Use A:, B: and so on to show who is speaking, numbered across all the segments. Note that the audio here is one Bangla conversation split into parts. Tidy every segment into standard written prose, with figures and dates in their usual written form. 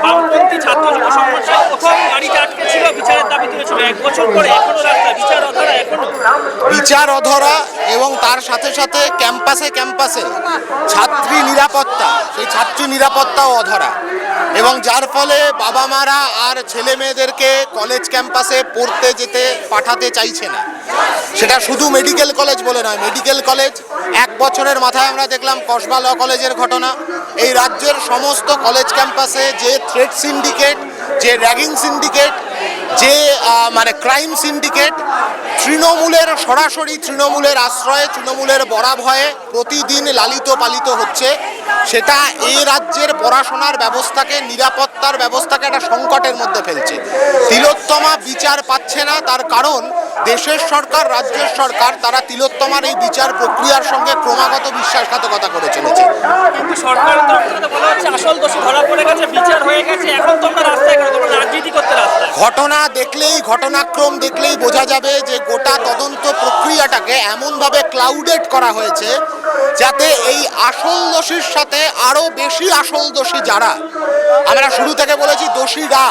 A: বামপন্থী ছাত্র যুব সংগঠন প্রথম গাড়িতে আটকে ছিল, বিচারের দাবি তুলেছিল। 1 বছর পরে এখনো রাস্তা বিচার অধরা, এখনো
B: বিচার অধরা, এবং তার সাথে সাথে ক্যাম্পাসে ক্যাম্পাসে ছাত্রী নিরাপত্তা, সেই ছাত্রী নিরাপত্তাও অধরা, এবং যার ফলে বাবা মারা আর ছেলে মেয়েদেরকে কলেজ ক্যাম্পাসে পড়তে যেতে পাঠাতে চাইছে না। সেটা শুধু মেডিকেল কলেজ বলে নয়, মেডিকেল কলেজ 1 বছরের মাথায় আমরা দেখলাম কসবা ল কলেজের ঘটনা। এই রাজ্যের সমস্ত কলেজ ক্যাম্পাসে যে থ্রেড সিন্ডিকেট, যে র্যাগিং সিন্ডিকেট, যে মানে ক্রাইম সিন্ডিকেট তৃণমূলের সরাসরি তৃণমূলের আশ্রয়ে, তৃণমূলের বরাভয়ে প্রতিদিন লালিত পালিত হচ্ছে, সেটা এই রাজ্যের পড়াশোনার ব্যবস্থাকে, নিরাপত্তার ব্যবস্থাকে একটা সংকটের মধ্যে ফেলছে। তিলোত্তমা বিচার পাচ্ছে না, তার কারণ দেশের সরকার, রাজ্যের সরকার, তারা তিলোত্তমার এই বিচার প্রক্রিয়ার সঙ্গে ক্রমাগত বিশ্বাসঘাতকতা করে চলেছে।
A: কিন্তু সরকারের তরফ থেকে বলা হচ্ছে আসল দোষী ধরা পড়ে গেছে, বিচার হয়ে গেছে, এখন তোমরা রাস্তায় কেন, তোমরা রাজনীতি করতে রাস্তায়।
B: ঘটনা দেখলেই, ঘটনাক্রম দেখলেই বোঝা যাবে যে গোটা তদন্ত প্রক্রিয়াটাকে এমনভাবে ক্লাউডেড করা হয়েছে যাতে এই আসল দোষীর সাথে আরও বেশি আসল দোষী যারা, আমরা শুরু থেকে বলেছি দোষীরা,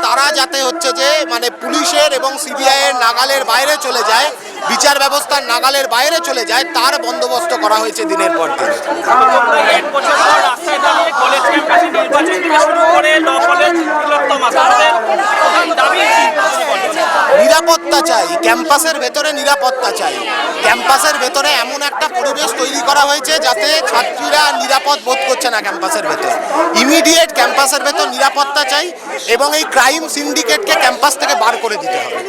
B: তারা যাতে হচ্ছে যে মানে পুলিশের এবং সিবিআইয়ের নাগালের বাইরে চলে যায়, বিচার ব্যবস্থার নাগালের বাইরে চলে যায়, তার বন্দোবস্ত করা হয়েছে দিনের পর দিন।
A: তোমরা 1 বছর পর রাস্তায় দাঁড়িয়ে কলেজ ক্যাম্পাসে নির্বাচন থেকে শুরু করে ল কলেজ তিলোত্তমা, তাদের দাবি
B: নিরাপত্তা চাই, ক্যাম্পাসের ভেতরে নিরাপত্তা চাই। ক্যাম্পাসের ভেতরে এমন একটা পরিবেশ তৈরি করা হয়েছে যাতে ছাত্রীরা নিরাপদ বোধ করছে না ক্যাম্পাসের ভেতর। ইমিডিয়েট ক্যাম্পাসের ভেতর নিরাপত্তা চাই, এবং এই ক্রাইম সিন্ডিকেটকে ক্যাম্পাস থেকে বার করে দিতে হবে।